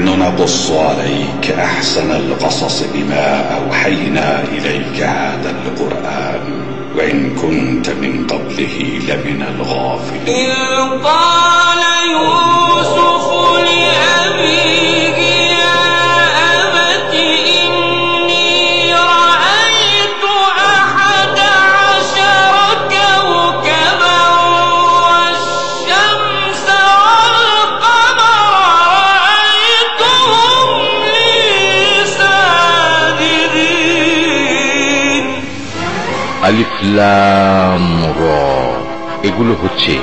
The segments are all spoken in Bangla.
نحن نقص عليك أحسن القصص بما أوحينا إليك هذا القرآن وإن كنت من قبله لمن الغافلين إذ قال يوسف لأبيه يا أبت إني رأيت 11 كوكبا والشمس والقمر رأيتهم لي ساجدين আলিফ লাম র এগুলো হচ্ছে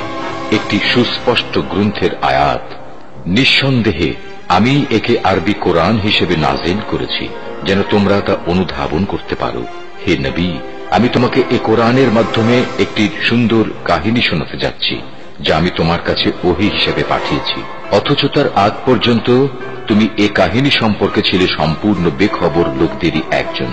একটি সুস্পষ্ট গ্রন্থের আয়াত। নিঃসন্দেহে আমি একে আরবি কোরআন হিসেবে নাজিল করেছি যেন তোমরা তা অনুধাবন করতে পারো। হে নবী, আমি তোমাকে এ কোরআনের মাধ্যমে একটি সুন্দর কাহিনী শোনাতে যাচ্ছি যা আমি তোমার কাছে ওহী হিসেবে পাঠিয়েছি, অথচ তার আগ পর্যন্ত তুমি এ কাহিনী সম্পর্কে ছিলে সম্পূর্ণ বেখবর লোকদেরই একজন।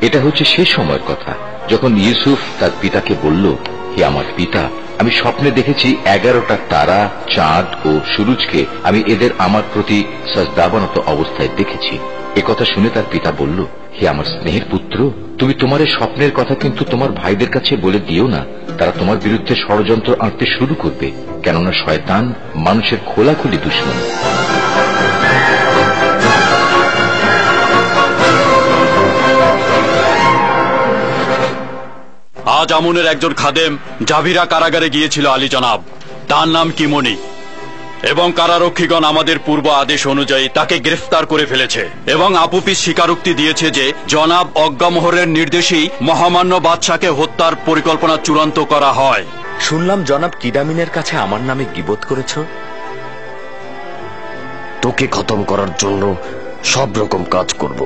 এটা হচ্ছে সে সময়ের কথা যখন ইউসুফ তার পিতাকে বলল, হে আমার পিতা, আমি স্বপ্নে দেখেছি 11টা তারা, চাঁদ ও সূরজকে আমি এদের আমার প্রতি সাজদাবনত অবস্থায় দেখেছি। একথা শুনে তার পিতা বলল, হে আমার স্নেহের পুত্র, তুমি তোমার এই স্বপ্নের কথা কিন্তু তোমার ভাইদের কাছে বলে দিও না, তারা তোমার বিরুদ্ধে ষড়যন্ত্র আঁটতে শুরু করবে, কেননা শয়তান মানুষের খোলাখুলি দুশমন। আজ আমনের একজন খাদেম জাভিরা কারাগারে গিয়েছিল আলী জনাব, তার নাম কিমনি, এবং কারারক্ষীগণ আমাদের পূর্ব আদেশ অনুযায়ী তাকে গ্রেফতার করে ফেলেছে এবং আপুপিস স্বীকারোক্তি দিয়েছে যে জনাব অজ্ঞামোহরের নির্দেশেই মহামান্য বাদশাকে হত্যার পরিকল্পনা চূড়ান্ত করা হয়। শুনলাম জনাব কিদামিনের কাছে আমার নামে গীবত করেছ। তোকে খতম করার জন্য সব রকম কাজ করব।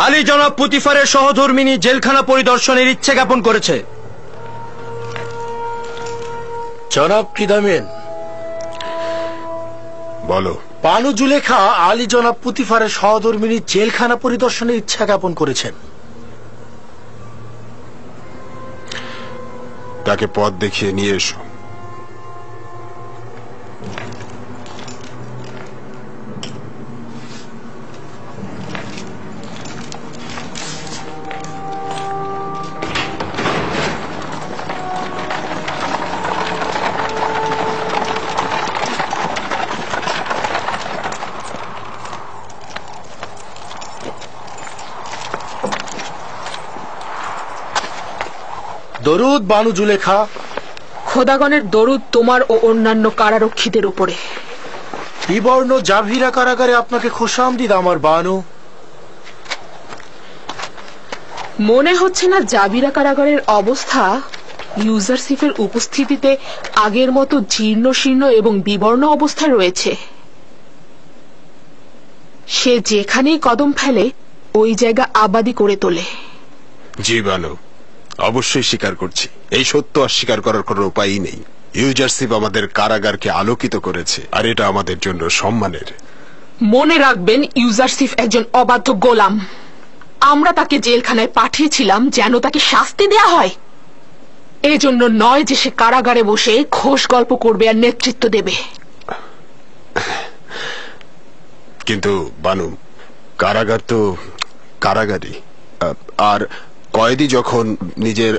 আলী জনাব পুতিফারের সহধর্মিনী জেলখানা পরিদর্শনের ইচ্ছে জ্ঞাপন করেছে। জনাব কিদামিন, বলো। বানু জুলেখা আলী জনাব পুতিফারের সহধর্মিনী জেলখানা পরিদর্শনের ইচ্ছা জ্ঞাপন করেছেন। তাকে পথ দেখিয়ে নিয়ে এসো। দরুদ বানু জুলেখা। খোদাগণের দরুদ তোমার ও অন্যান্য কারারক্ষীদের উপরে। বিবর্ণ জাভিরা কারাগারে আপনাকে খুশামদিদ আমার বানু। মনে হচ্ছে না জাভিরা কারাগারের অবস্থা ইউজারসিফের উপস্থিতিতে আগের মতো জীর্ণ শীর্ণ এবং বিবর্ণ অবস্থায় রয়েছে। সে যেখানেই কদম ফেলে ওই জায়গা আবাদি করে তোলে। জি বানু, অবশ্যই স্বীকার করছি, এই সত্য অস্বীকার করার কোনো উপায়ই নেই। ইউজারসিফ আমাদের কারাগারকে আলোকিত করেছে, আর এটা আমাদের জন্য সম্মানের। মনে রাখবেন, ইউজারসিফ একজন অবাধ্য গোলাম। আমরা তাকে জেলখানায় পাঠিয়েছিলাম যেন তাকে শাস্তি দেয়া হয়, এজন্য নয় যে সে কারাগারে বসে খোশ গল্প করবে আর নেতৃত্ব দেবে। কিন্তু বানু, কারাগার তো কারাগারই, আর কয়েদি যখন নিজের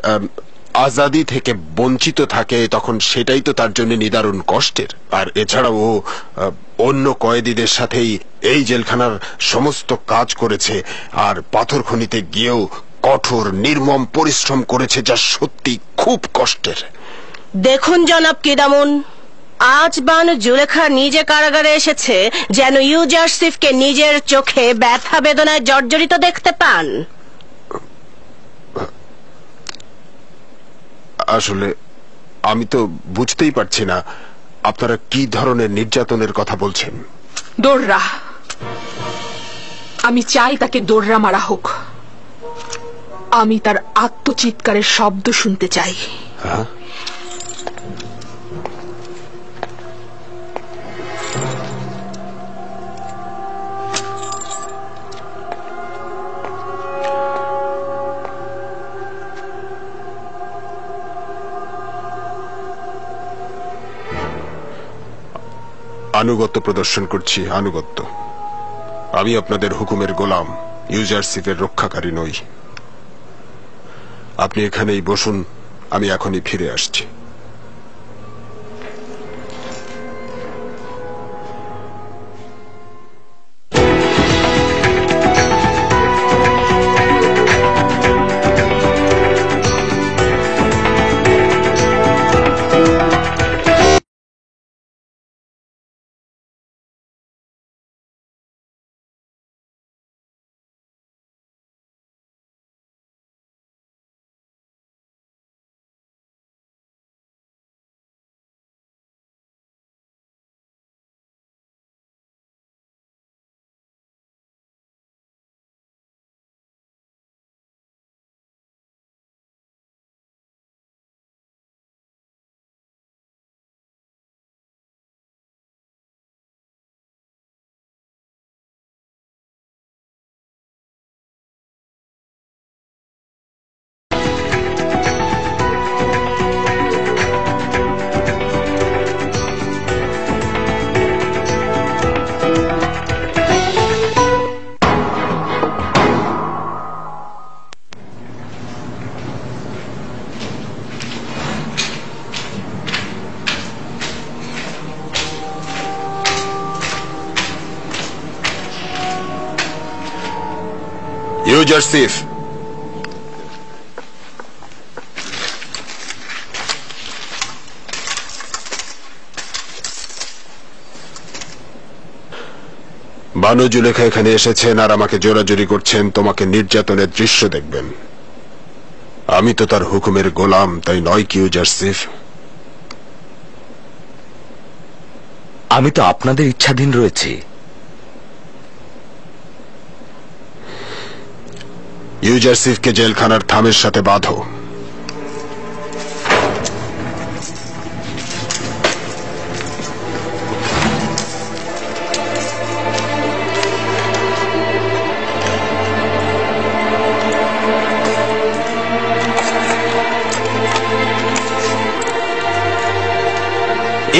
আজাদি থেকে বঞ্চিত থাকে তখন সেটাই তো তার জন্য নিদারুণ কষ্টের। আর এছাড়াও ও অন্য কয়েদিদের সাথেই এই জেলখানার সমস্ত কাজ করেছে, আর পাথর খনিতে গিয়েও কঠোর নির্মম পরিশ্রম করেছে, যা সত্যি খুব কষ্টের। দেখুন জনাব কিদামুন, আজ বানু জুলেখা নিজে কারাগারে এসেছে যেন ইউজারসিফকে নিজের চোখে ব্যথা বেদনায় জর্জরিত দেখতে পান। আসলে আমি তো বুঝতেই পারছি না আপনারা কি ধরনের নির্যাতনের কথা বলছেন। দৌড়রা, আমি চাই তাকে দৌড়রা মারা হোক। আমি তার আত্মচিৎকারের শব্দ শুনতে চাই। হ্যাঁ, আনুগত্য প্রদর্শন করছি, আনুগত্য। আমি আপনাদের হুকুমের গোলাম, ইউজারশিপের রক্ষাকারী নই। আপনি এখানেই বসুন, আমি এখনই ফিরে আসছি। ইউজারশিপ, বানু জুলেখা এখানে এসেছেন আর আমাকে জোরাজুরি করছেন তোমাকে নির্যাতনের দৃশ্য দেখবেন। আমি তো তার হুকুমের গোলাম, তাই নয় কি ইউজারশিপ? আমি তো আপনাদের ইচ্ছাধীন রয়েছি। ইউজারশিপকে জেলখানার থামের সাথে বাঁধো।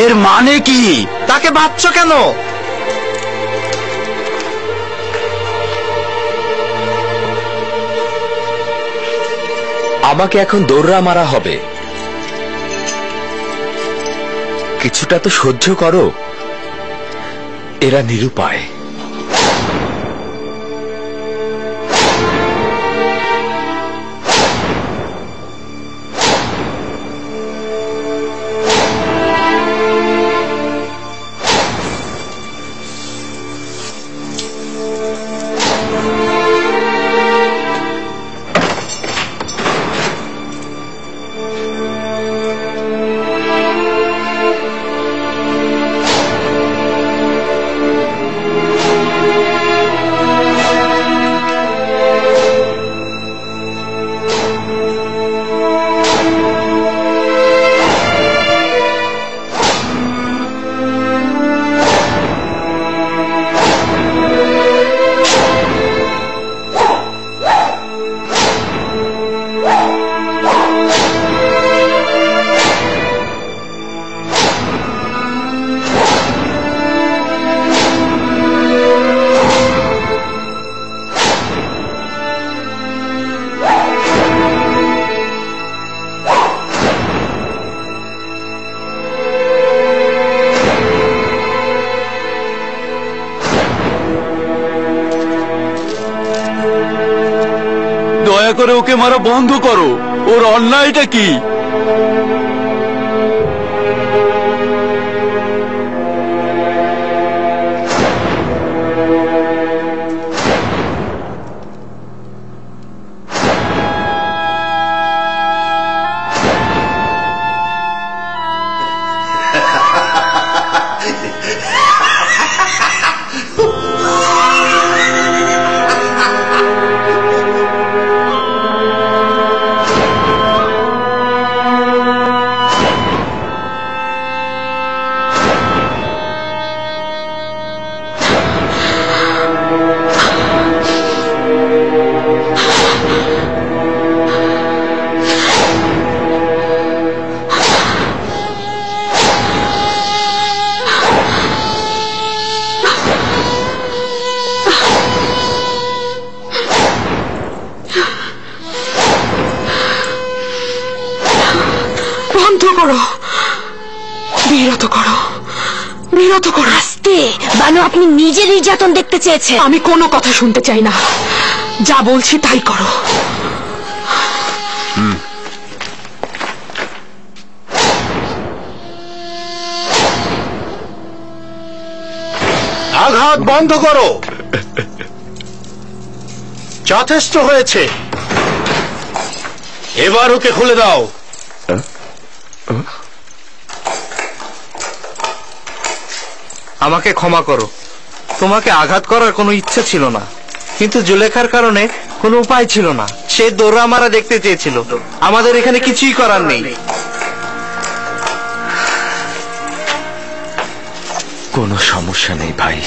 এর মানে কি? তাকে বাঁধছ কেন? আমাকে এখন দৌড়া মারা হবে। কিছুটা তো সহ্য করো। এরা নিরুপায়। দয়া করে ওকে মারা বন্ধ করো। ওর অন্যায়টা কি? বন্ধ করো, বিরত করো, বিরত করো। আস্তে বানু, আপনি নিজে নির্যাতন দেখতে চেয়েছেন। আমি কোনো কথা শুনতে চাই না, যা বলছি তাই করো। আঘাত বন্ধ করো, যথেষ্ট হয়েছে, এবার ওকে খুলে দাও। আমাকে ক্ষমা করো, তোমাকে আঘাত করার কোনো ইচ্ছে ছিল না, কিন্তু জুলেখার কারণে কোনো উপায় ছিল না। সে দোররা মারা দেখতে চেয়েছিল, আমাদের এখানে কিছুই করার নেই। কোনো সমস্যা নেই ভাই।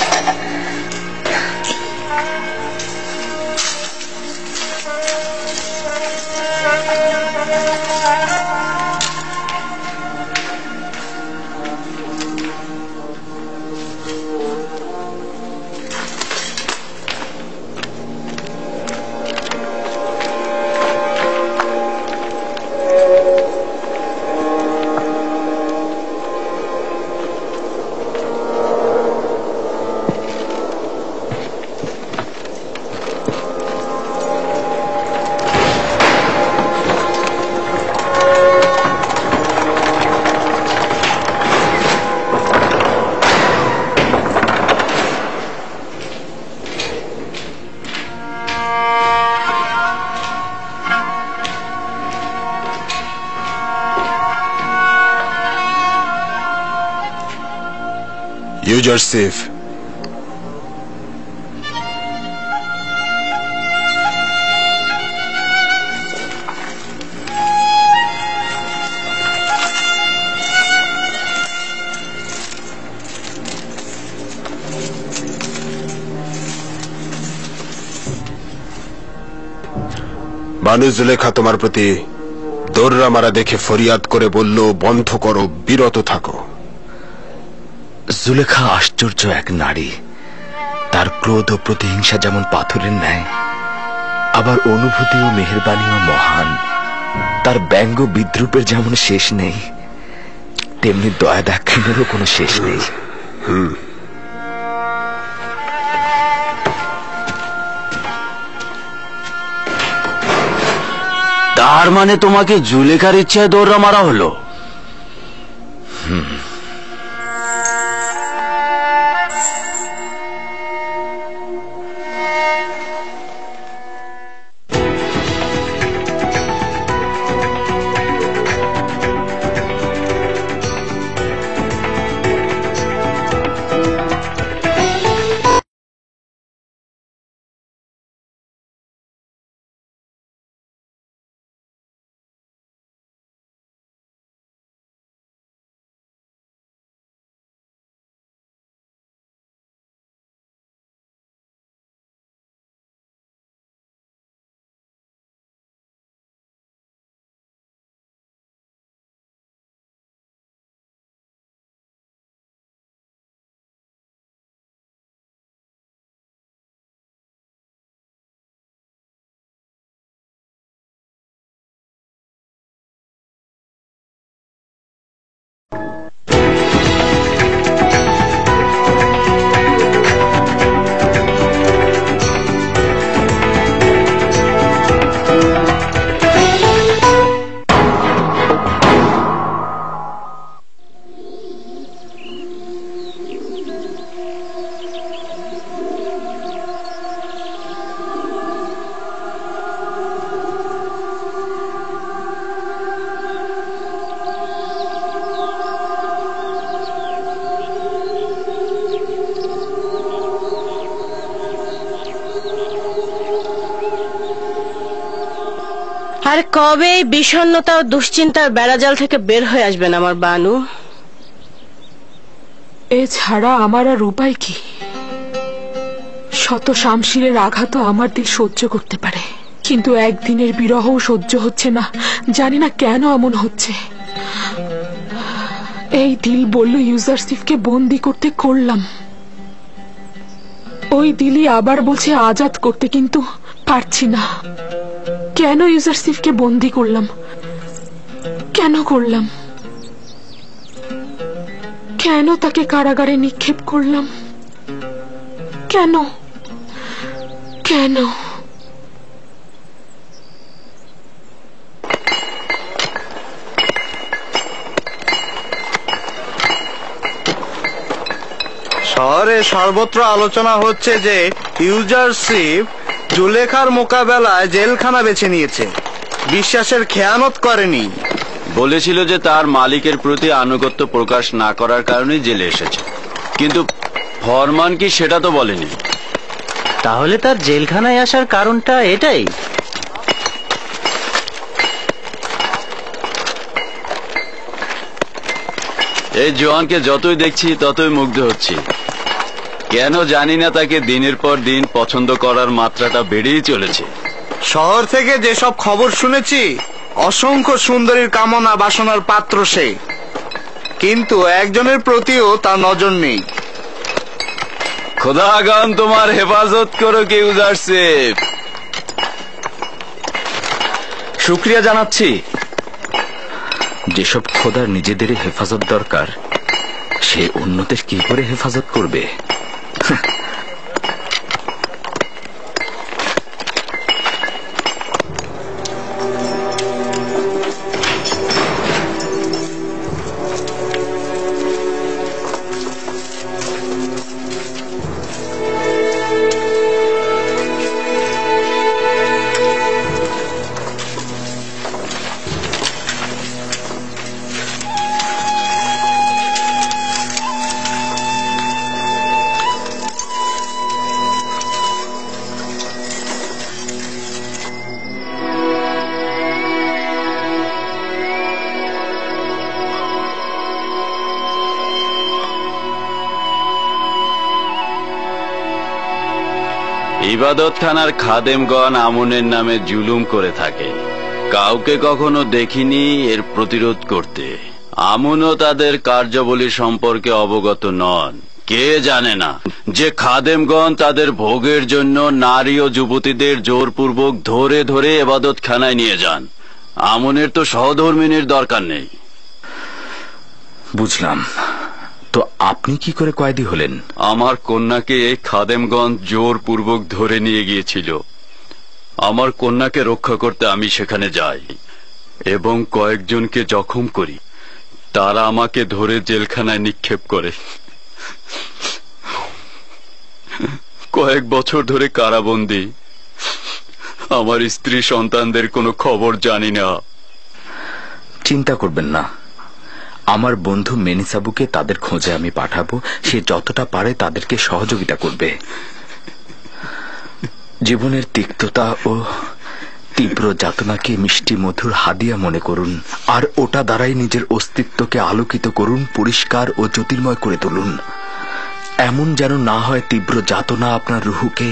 ইউজারসিফ, বানু জুলেখা তোমার প্রতি দোররা মারা দেখে ফরিয়াদ করে বলল, বন্ধ করো, বিরত থাকো। জুলেখা আশ্চর্য এক নারী। তার ক্রোধ ও প্রতিহিংসা যেমন পাথরের ন্যায়, আবার অনুভূতি ও মেহেরবানিও মহান। তার ব্যঙ্গ বিদ্রুপের যেমন শেষ নেই, তেমনি দয়া দাক্ষিণ্যেরও কোনো শেষ নেই। তার মানে তোমাকে জুলেখার ইচ্ছায় দৌড়া মারা হলো? আর কবে এই বিষণ্ণতা ও দুশ্চিন্তার বেড়াজাল থেকে বের হয়ে আসবেন আমার বানু? এছাড়া আমার আর উপায় কি? শত শামশিরের আঘাতও আমার দিল সহ্য করতে পারে, কিন্তু একদিনের বিরহও সহ্য হচ্ছে না। জানি না কেন এমন হচ্ছে। এই দিল বলল ইউজারসিফকে বন্দি করতে, করলাম। ওই দিলই আবার বলছে আজাদ করতে, কিন্তু পারছি না। কেন ইউজারসিফকে বন্দি করলাম? কেন করলাম? কেন তাকে কারাগারে নিক্ষেপ করলাম? কেন? কেন? শহরে সর্বত্র আলোচনা হচ্ছে যে ইউজারসিফ জুলেখার মোকাবেলায় জেলখানা বেছে নিয়েছে, বিশ্বাসের খেয়ানত করেনি। বলেছিল যে তার মালিকের প্রতি আনুগত্য প্রকাশ না করার কারণে জেলে এসেছে, কিন্তু ফরমান কি সেটা তো বলেনি। তাহলে তার জেলখানায় আসার কারণটা এটাই? এই জোয়ানকে যতই দেখছি ততই মুগ্ধ হচ্ছি। কেন জানি না, তাকে দিনের পর দিন পছন্দ করার মাত্রাটা বেড়েই চলেছে। শহর থেকে যেসব খবর শুনেছি, অসংখ্য সুন্দরীর কামনা বাসনার পাত্র সে, কিন্তু একজনের প্রতিও তার নজর নেই। খোদাগান তোমার হেফাজত করো ইউজারসিফ। শুক্রিয়া জানাচ্ছি। যেসব খোদার নিজেদের হেফাজত দরকার, সে অন্যদের কি করে হেফাজত করবে? ইবাদতখানার খাদেমগণ আমনের নামে জুলুম করে থাকে। কাউকে কখনো দেখিনি এর প্রতিরোধ করতে। আমনও তাদের কার্যাবলী সম্পর্কে অবগত নন। কে জানে না যে খাদেমগণ তাদের ভোগের জন্য নারী ও যুবতীদের জোরপূর্বক ধরে ধরে ইবাদতখানায় নিয়ে যান। আমনের তো সহধর্মিনীর দরকার নেই। বুঝলাম। তো আপনি কি করে কয়েদি হলেন? আমার কন্যাকে খাদেমগণ জোরপূর্বক ধরে নিয়ে গিয়েছিল। আমার কন্যাকে রক্ষা করতে আমি সেখানে যাই এবং কয়েকজনকে জখম করি। তারা আমাকে ধরে জেলখানায় নিক্ষেপ করে। কয়েক বছর ধরে কারাবন্দী। আমার স্ত্রী সন্তানদের কোনো খবর জানি না। চিন্তা করবেন না, আমার বন্ধু মেনিসাবুকে তাদের খোঁজে আমি পাঠাবো। সে যতটা পারে তাদেরকে সহযোগিতা করবে। জীবনের তিক্ততা ও তীব্র যাতনাকে মিষ্টি মধুর হাদিয়া মনে করুন, আর ওটা দ্বারাই নিজের অস্তিত্বকে আলোকিত করুন, পরিষ্কার ও জ্যোতির্ময় করে তুলুন। এমন যেন না হয় তীব্র যাতনা আপনার রুহুকে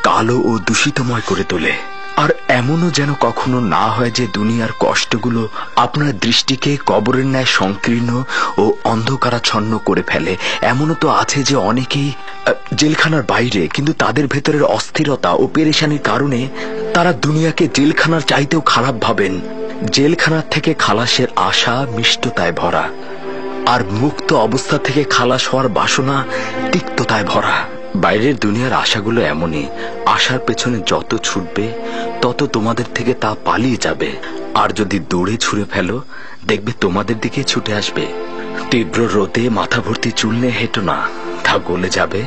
কালো ও দূষিতময় করে তোলে, আর এমনও যেন কখনো না হয় যে দুনিয়ার কষ্টগুলো আপনার দৃষ্টিকে কবরের ন্যায় সংকীর্ণ ও অন্ধকারাচ্ছন্ন করে ফেলে। এমনও তো আছে যে অনেকেই জেলখানার বাইরে, কিন্তু তাদের ভেতরের অস্থিরতা ও পেরেশানির কারণে তারা দুনিয়াকে জেলখানার চাইতেও খারাপ ভাবেন। জেলখানার থেকে খালাসের আশা মিষ্টতায় ভরা, আর মুক্ত অবস্থা থেকে খালাস হওয়ার বাসনা তিক্ততায় ভরা। বাইরের দুনিয়ার আশাগুলো এমনই, আশার পেছনে যত ছুটবে তত তোমাদের থেকে তা পালিয়ে যাবে, আর যদি দৌড়ে ছুঁড়ে ফেলো দেখবে তোমাদের দিকে ছুটে আসবে। তীব্র রোদে মাথা ভর্তি চুল নিয়ে হেঁটো না, তা গলে যাবে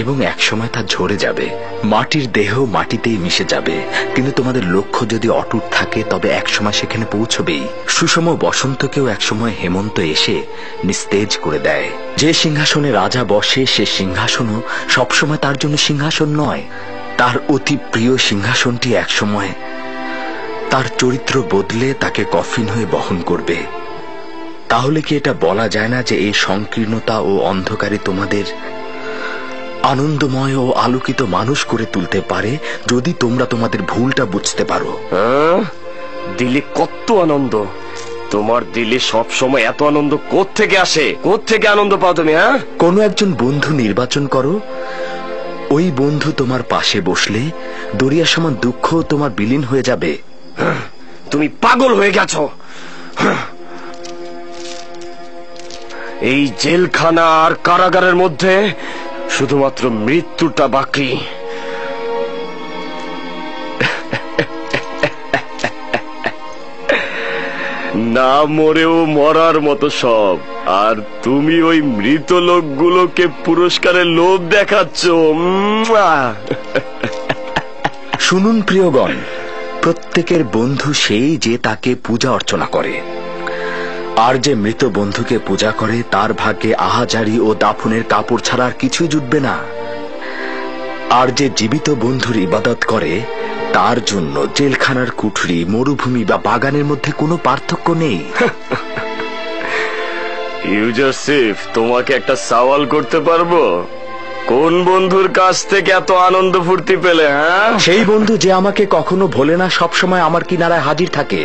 এবং একসময় তা ঝরে যাবে। মাটির দেহ মাটিতেই মিশে যাবে, কিন্তু তোমাদের লক্ষ্য যদি অটুট থাকে তবে একসময় সেখানে পৌঁছবেই। সুষম বসন্তকেও একসময় হেমন্ত এসে নিস্তেজ করে দেয়। যে সিংহাসনে রাজা বসে সে সিংহাসনও সবসময় তার জন্য সিংহাসন নয়। তার অতি প্রিয় সিংহাসনটি একসময় তার চরিত্র বদলে তাকে কফিন হয়ে বহন করবে। তাহলে কি এটা বলা যায় না যে এই সংকীর্ণতা ও অন্ধকারে তোমাদের আনন্দময় ও আলোকিত মানুষ করে তুলতে পারে যদি তোমরা তোমাদের ভুলটা বুঝতে পারো। দিলে কত আনন্দ, তোমার দিলে সব সময় এত আনন্দ কোত্থেকে আসে? কোত্থেকে আনন্দ পাও তুমি? কোনো একজন বন্ধু নির্বাচন করো, ওই বন্ধু তোমার পাশে বসলে দরিয়া সমান দুঃখ তোমার বিলীন হয়ে যাবে। তুমি পাগল হয়ে গেছো। এই জেলখানা আর কারাগারের মধ্যে শুধুমাত্র মৃত্যুটা বাকি। না মরেও মরার মতো সব, আর তুমি ওই মৃত লোকগুলোকে পুরস্কারের লোভ দেখাচ্ছ। শুনুন প্রিয়গণ, প্রত্যেকের বন্ধু সেই যে তাকে পূজা অর্চনা করে, আর যে মৃত বন্ধুকে পূজা করে তার ভাগ্যে আহাজারি ও দাফনের কাপড় ছাড়া আর কিছুই জুটবে না। আর যে জীবিত বন্ধুর ইবাদত করে তার জন্য জেলখানার কুঠরি, মরুভূমি বা বাগানের মধ্যে কোনো পার্থক্য নেই। ইউজারসিফ, তোমাকে একটা সওয়াল করতে পারবো? কোন বন্ধুর কাছ থেকে এত আনন্দ ফুর্তি পেলে? সেই বন্ধু যে আমাকে কখনো ভোলে না, সবসময় আমার কিনারায় হাজির থাকে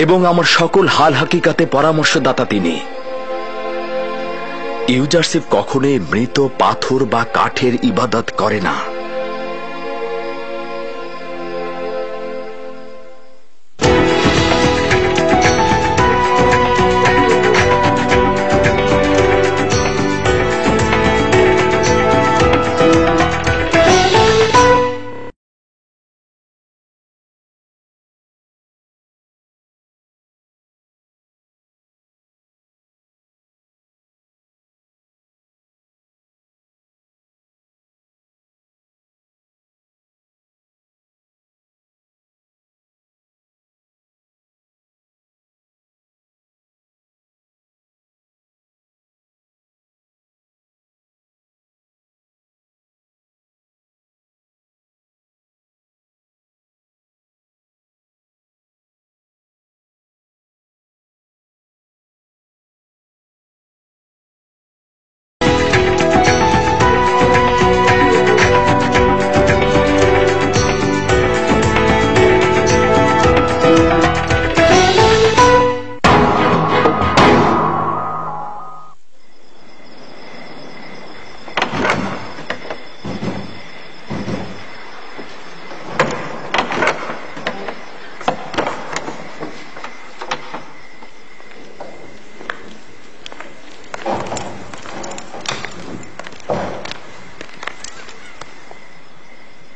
এবং আমার সকল হাল হাকিকাতে পরামর্শদাতা তিনি। ইউজারসিফ কখনোই মৃত পাথর বা কাঠের ইবাদত করে না।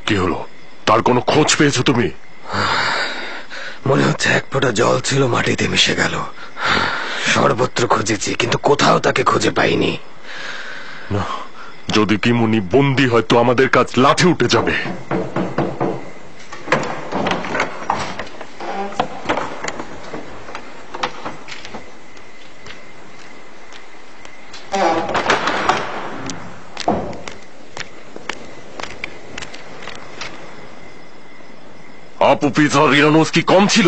কি হলো? তার কোনো খোঁজ পেয়েছো তুমি? মনে হচ্ছে এক ফোঁটা জল ছিল মাটিতে মিশে গেল। সর্বত্র খুঁজেছি কিন্তু কোথাও তাকে খুঁজে পাইনি। না, যদি কিমুনি বন্দী হয় তো আমাদের কাজ লাঠি উঠে যাবে। আপুপিস আর ইরানোস কি কম ছিল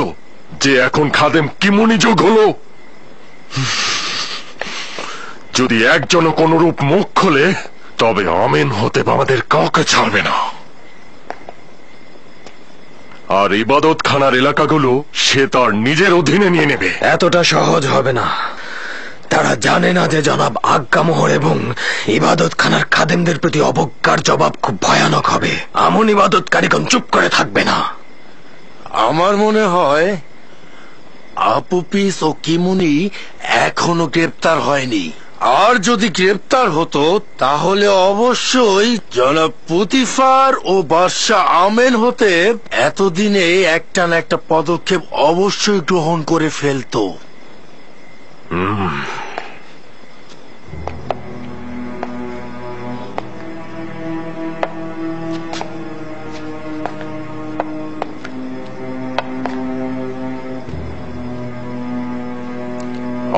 যে এখন খাদেম কিমুনি যোগ হলো? যদি একজনও কোন রূপ মুখ খোলে তবে আমিন হতে আমাদের কাউকে ছাড়বে না। আর ইবাদত খানার এলাকাগুলো সে তার নিজের অধীনে নিয়ে নেবে। এতটা সহজ হবে না। তারা জানে না যে জনাব আজ্ঞামোহর এবং ইবাদত খানার খাদেমদের প্রতি অবজ্ঞার জবাব খুব ভয়ানক হবে। আমন ইবাদতকারীগণ চুপ করে থাকবে না। আমার মনে হয় আপুপিস ও কিমুনি এখনো গ্রেপ্তার হয়নি। আর যদি গ্রেপ্তার হতো তাহলে অবশ্যই জনাব পুতিফার ও বাদশা আমেন হতে এতদিনে একটা না একটা পদক্ষেপ অবশ্যই গ্রহণ করে ফেলতো।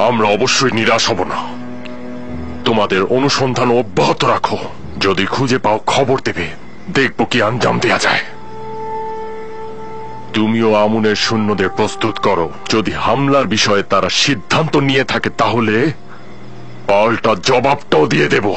আমরা অবশ্যই নিরাশ হব না। তোমাদের অনুসন্ধান অব্যাহত রাখো। যদি খুঁজে পাও খবর দেবে, দেখব কি আঞ্জাম দেয়া যায়। তুমিও আমুনের সৈন্যদের প্রস্তুত করো। যদি হামলার বিষয়ে তারা সিদ্ধান্ত নিয়ে থাকে তাহলে পাল্টা জবাবটাও দিয়ে দেব।